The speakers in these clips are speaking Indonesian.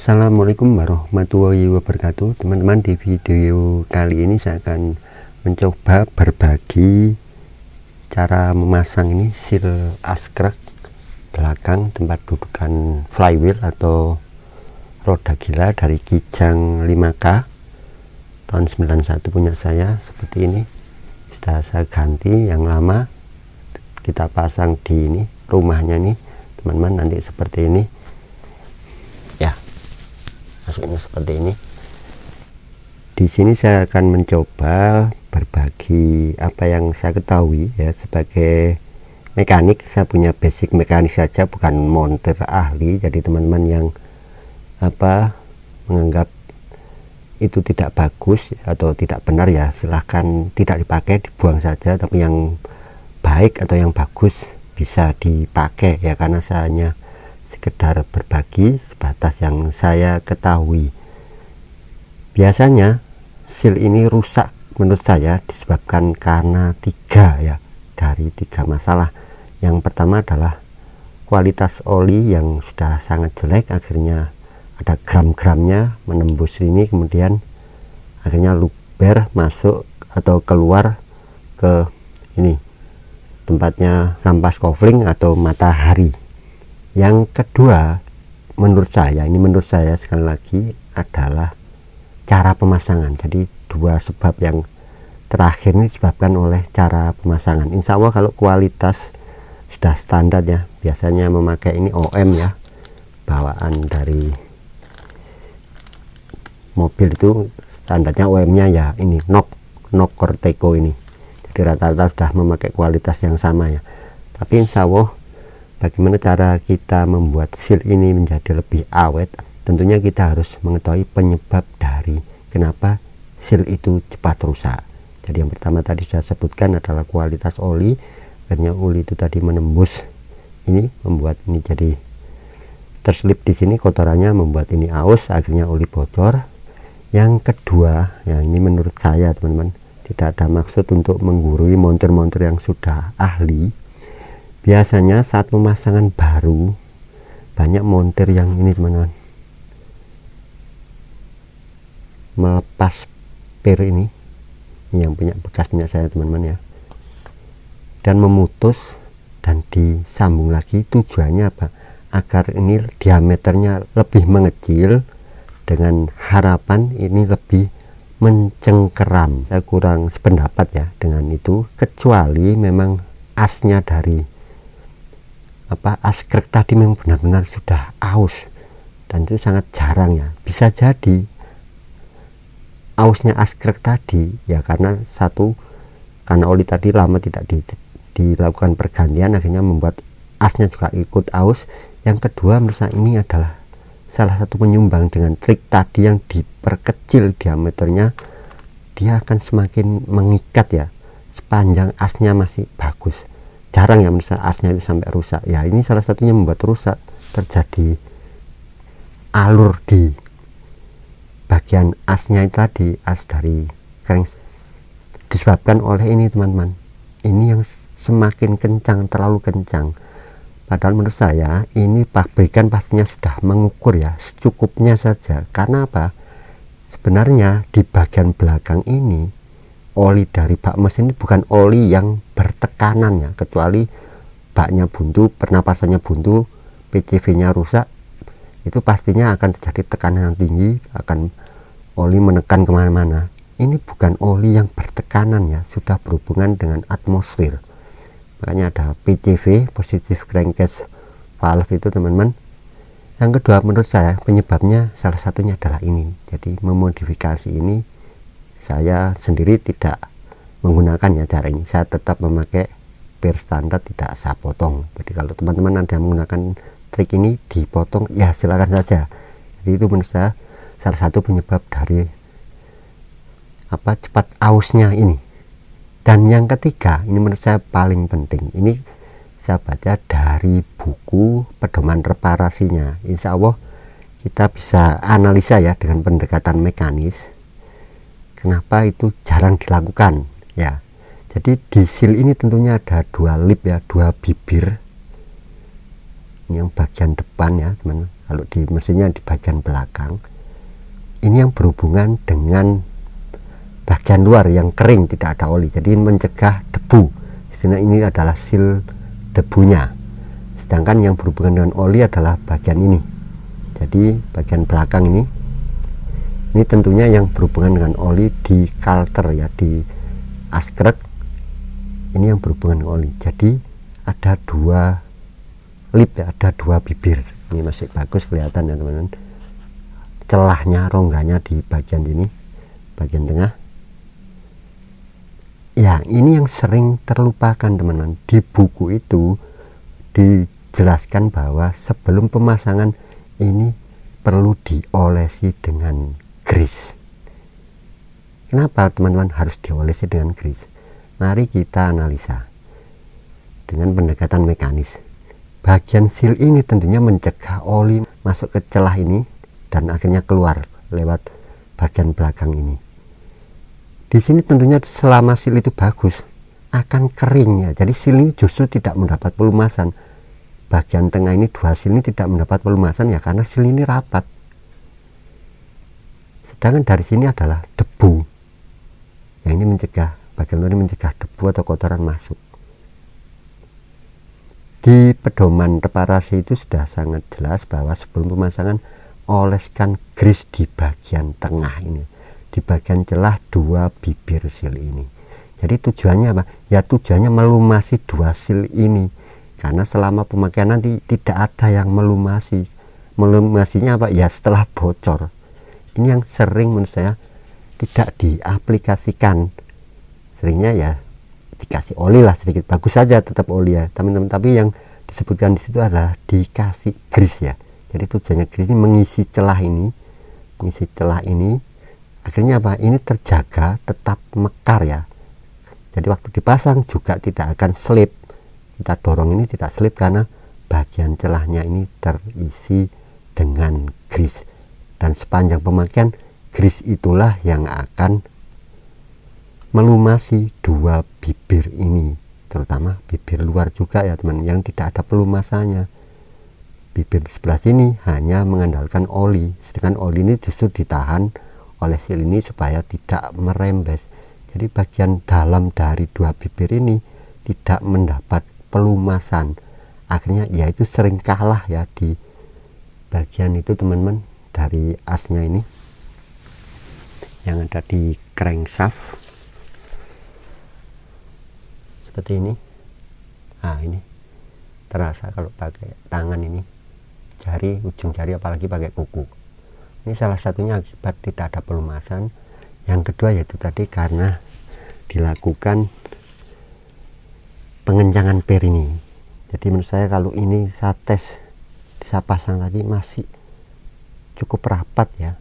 Assalamualaikum warahmatullahi wabarakatuh. Teman-teman, di video kali ini saya akan mencoba berbagi cara memasang ini seal askrek belakang tempat dudukan flywheel atau roda gila dari Kijang 5K tahun 91 punya saya. Seperti ini sudah saya ganti, yang lama kita pasang di ini rumahnya nih teman-teman. Nanti seperti ini ya, masuknya seperti ini. Di sini saya akan mencoba berbagi apa yang saya ketahui ya, sebagai mekanik. Saya punya basic mekanik saja, bukan montir ahli. Jadi teman-teman yang menganggap itu tidak bagus atau tidak benar ya, silahkan tidak dipakai, dibuang saja. Tapi yang baik atau yang bagus bisa dipakai ya, karena saya hanya sekedar berbagi sebatas yang saya ketahui. Biasanya seal ini rusak menurut saya disebabkan karena dari tiga masalah. Yang pertama adalah kualitas oli yang sudah sangat jelek, akhirnya ada gram-gramnya menembus ini, kemudian akhirnya luber masuk atau keluar ke ini tempatnya kampas kopling atau matahari. Yang kedua, menurut saya sekali lagi adalah cara pemasangan. Jadi dua sebab yang terakhir ini disebabkan oleh cara pemasangan. Insya Allah kalau kualitas sudah standar ya, biasanya memakai ini OM ya, bawaan dari mobil itu standarnya OM-nya ya ini NOK Corteco ini. Jadi rata-rata sudah memakai kualitas yang sama ya. Tapi insya Allah bagaimana cara kita membuat seal ini menjadi lebih awet, tentunya kita harus mengetahui penyebab dari kenapa seal itu cepat rusak. Jadi yang pertama tadi saya sebutkan adalah kualitas oli. Akhirnya oli itu tadi menembus ini, membuat ini jadi terselip di sini kotorannya, membuat ini aus, akhirnya oli bocor. Yang kedua ya, ini menurut saya teman-teman, tidak ada maksud untuk menggurui montir-montir yang sudah ahli. Biasanya saat pemasangan baru banyak montir yang ini teman-teman, melepas per ini yang punya bekas punya saya teman-teman ya, dan memutus dan disambung lagi. Tujuannya apa? Agar ini diameternya lebih mengecil dengan harapan ini lebih mencengkeram. Saya kurang sependapat ya dengan itu, kecuali memang asnya dari askrek tadi memang benar-benar sudah aus, dan itu sangat jarang ya. Bisa jadi ausnya askrek tadi ya karena karena oli tadi lama tidak dilakukan pergantian, akhirnya membuat asnya juga ikut aus. Yang kedua menurut saya ini adalah salah satu penyumbang dengan trik tadi yang diperkecil diameternya, dia akan semakin mengikat ya, sepanjang asnya masih bagus. Jarang ya menurut saya asnya itu sampai rusak ya. Ini salah satunya membuat rusak, terjadi alur di bagian asnya itu tadi, as dari kering, disebabkan oleh ini teman-teman. Ini yang semakin kencang, terlalu kencang. Padahal menurut saya ini pabrikan pastinya sudah mengukur ya, secukupnya saja. Karena apa? Sebenarnya di bagian belakang ini oli dari bak mesin ini bukan oli yang bertekanan ya, kecuali baknya buntu, pernapasannya buntu, PCV nya rusak, itu pastinya akan terjadi tekanan yang tinggi, akan oli menekan kemana-mana. Ini bukan oli yang bertekanan ya, sudah berhubungan dengan atmosfer. Makanya ada PCV, positive crankcase valve itu teman-teman. Yang kedua menurut saya penyebabnya salah satunya adalah ini. Jadi memodifikasi ini saya sendiri tidak menggunakan ya cara ini. Saya tetap memakai per standar, tidak saya potong. Jadi kalau teman-teman ada yang menggunakan trik ini dipotong ya silakan saja. Jadi itu menurut saya salah satu penyebab dari cepat ausnya ini. Dan yang ketiga, ini menurut saya paling penting. Ini saya baca dari buku pedoman reparasinya. Insya Allah kita bisa analisa ya dengan pendekatan mekanis. Kenapa itu jarang dilakukan ya. Jadi di seal ini tentunya ada dua lip ya, dua bibir. Ini yang bagian depan ya teman. kalau di mesinnya di bagian belakang ini yang berhubungan dengan bagian luar yang kering, tidak ada oli, jadi mencegah debu. Istilah ini adalah seal debunya. Sedangkan yang berhubungan dengan oli adalah bagian ini, jadi bagian belakang ini tentunya yang berhubungan dengan oli di kalter ya, di askrek ini yang berhubungan dengan oli. Jadi ada dua lip ya, ada dua bibir. Ini masih bagus kelihatan ya teman-teman, celahnya, rongganya di bagian ini, bagian tengah ya. Ini yang sering terlupakan teman-teman. Di buku itu dijelaskan bahwa sebelum pemasangan ini perlu diolesi dengan grease. Kenapa teman-teman harus diolesi dengan grease? Mari kita analisa dengan pendekatan mekanis. Bagian seal ini tentunya mencegah oli masuk ke celah ini dan akhirnya keluar lewat bagian belakang ini. Di sini tentunya selama seal itu bagus akan kering ya, jadi seal ini justru tidak mendapat pelumasan. Bagian tengah ini dua seal ini tidak mendapat pelumasan ya, karena seal ini rapat. Sedangkan dari sini adalah debu, yang ini mencegah, bagian luar ini mencegah debu atau kotoran masuk. Di pedoman reparasi itu sudah sangat jelas bahwa sebelum pemasangan oleskan grease di bagian tengah ini, di bagian celah dua bibir seal ini. Jadi tujuannya apa? Ya tujuannya melumasi dua seal ini, karena selama pemakaian nanti tidak ada yang melumasi. Melumasinya apa? Ya setelah bocor. Ini yang sering menurut saya tidak diaplikasikan. Seringnya ya dikasih oli lah sedikit, bagus saja tetap oli ya teman-teman, tapi yang disebutkan di situ adalah dikasih grease ya. Jadi tujuannya grease ini mengisi celah ini, akhirnya apa? Ini terjaga tetap mekar ya. Jadi waktu dipasang juga tidak akan slip. Kita dorong ini tidak slip karena bagian celahnya ini terisi dengan grease. Dan sepanjang pemakaian grease itulah yang akan melumasi dua bibir ini, terutama bibir luar juga ya teman, yang tidak ada pelumasannya. Bibir sebelah sini hanya mengandalkan oli, sedangkan oli ini justru ditahan oleh seal ini supaya tidak merembes. Jadi bagian dalam dari dua bibir ini tidak mendapat pelumasan, akhirnya ya itu sering kalah ya di bagian itu teman-teman, dari asnya ini yang ada di crankshaft seperti ini. Nah ini terasa kalau pakai tangan ini, jari, ujung jari, apalagi pakai kuku. Ini salah satunya akibat tidak ada pelumasan. Yang kedua yaitu tadi karena dilakukan pengencangan per ini. Jadi menurut saya kalau ini saya tes, saya pasang tadi masih cukup rapat ya,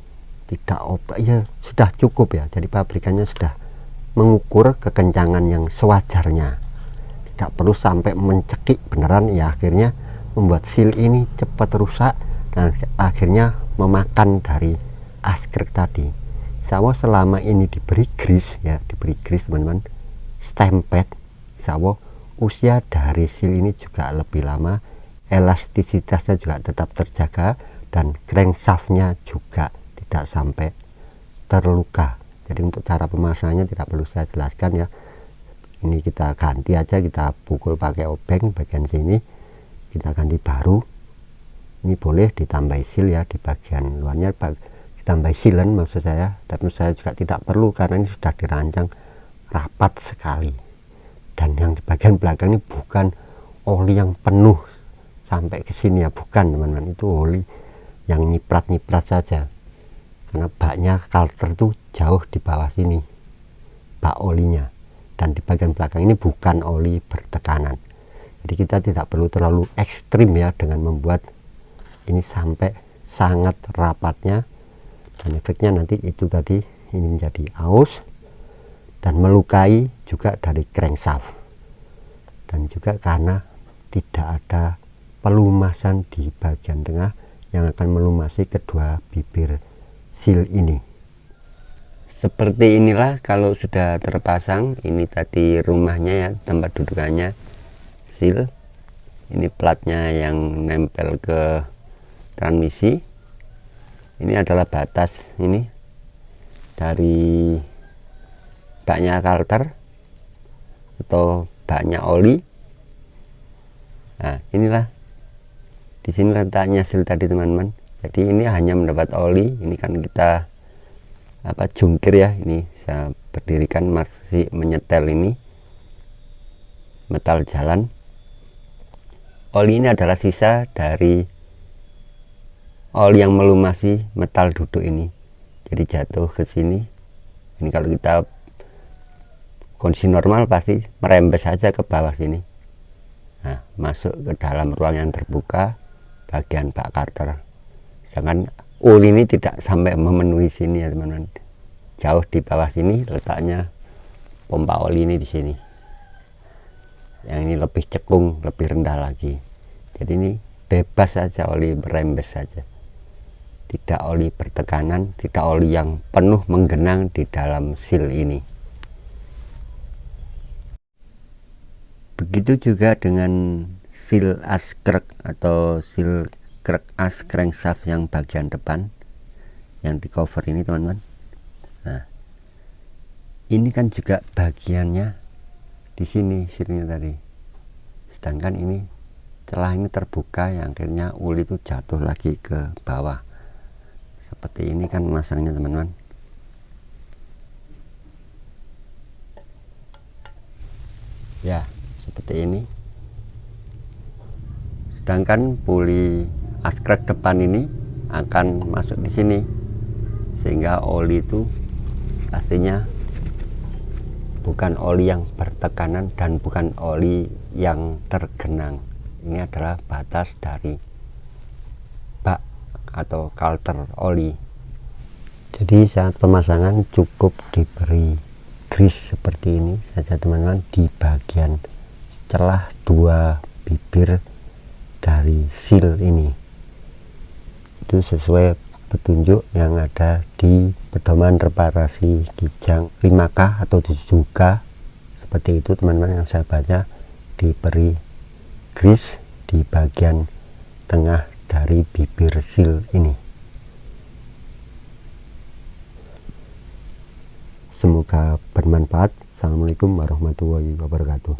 tidak ya sudah cukup ya. Jadi pabrikannya sudah mengukur kekencangan yang sewajarnya, tidak perlu sampai mencekik beneran ya, akhirnya membuat seal ini cepat rusak dan akhirnya memakan dari askrek tadi. Insya Allah selama ini diberi grease ya, diberi grease teman-teman, stemped, insya Allah usia dari seal ini juga lebih lama, elastisitasnya juga tetap terjaga, dan crankshaftnya juga tidak sampai terluka. Jadi untuk cara pemasangannya tidak perlu saya jelaskan ya, ini kita ganti aja, kita pukul pakai obeng bagian sini, kita ganti baru. Ini boleh ditambah seal ya di bagian luarnya, ditambah sealant maksud saya, tapi saya juga tidak perlu karena ini sudah dirancang rapat sekali. Dan yang di bagian belakang ini bukan oli yang penuh sampai ke sini ya, bukan teman-teman, itu oli yang nyiprat-nyiprat saja, karena baknya kalter itu jauh di bawah sini bak olinya, dan di bagian belakang ini bukan oli bertekanan. Jadi kita tidak perlu terlalu ekstrim ya dengan membuat ini sampai sangat rapatnya, dan efeknya nanti itu tadi ini menjadi aus dan melukai juga dari crankshaft, dan juga karena tidak ada pelumasan di bagian tengah yang akan melumasi kedua bibir seal ini. Seperti inilah kalau sudah terpasang. Ini tadi rumahnya ya, tempat dudukannya seal. Ini platnya yang nempel ke transmisi. Ini adalah batas ini dari baknya karter atau baknya oli. Nah, inilah di sini letaknya sil tadi teman-teman. Jadi ini hanya mendapat oli. Ini kan kita jungkir ya, ini saya berdirikan masih menyetel ini metal jalan. Oli ini adalah sisa dari oli yang melumasi metal duduk ini, jadi jatuh ke sini. Ini kalau kita kondisi normal pasti merembes saja ke bawah sini. Nah, masuk ke dalam ruang yang terbuka bagian bak karter. Sedangkan oli ini tidak sampai memenuhi sini ya teman-teman. Jauh di bawah sini letaknya pompa oli ini di sini. Yang ini lebih cekung, lebih rendah lagi. Jadi ini bebas saja, oli berembes saja. Tidak oli bertekanan, tidak oli yang penuh menggenang di dalam sil ini. Begitu juga dengan sil as crank atau sil crank as crankshaft yang bagian depan yang di cover ini teman-teman. Nah, ini kan juga bagiannya di sini silnya tadi. Sedangkan ini celah ini terbuka, yang akhirnya uli itu jatuh lagi ke bawah. Seperti ini kan masangnya teman-teman. Ya, seperti ini. Sedangkan puli as crank depan ini akan masuk di sini, sehingga oli itu pastinya bukan oli yang bertekanan dan bukan oli yang tergenang. Ini adalah batas dari bak atau kalter oli. Jadi saat pemasangan cukup diberi grease seperti ini saja teman-teman di bagian celah dua bibir dari sil ini. Itu sesuai petunjuk yang ada di pedoman reparasi kijang 5K atau 7K. Seperti itu teman-teman yang saya baca, diberi grease di bagian tengah dari bibir sil ini. Semoga bermanfaat. Assalamualaikum warahmatullahi wabarakatuh.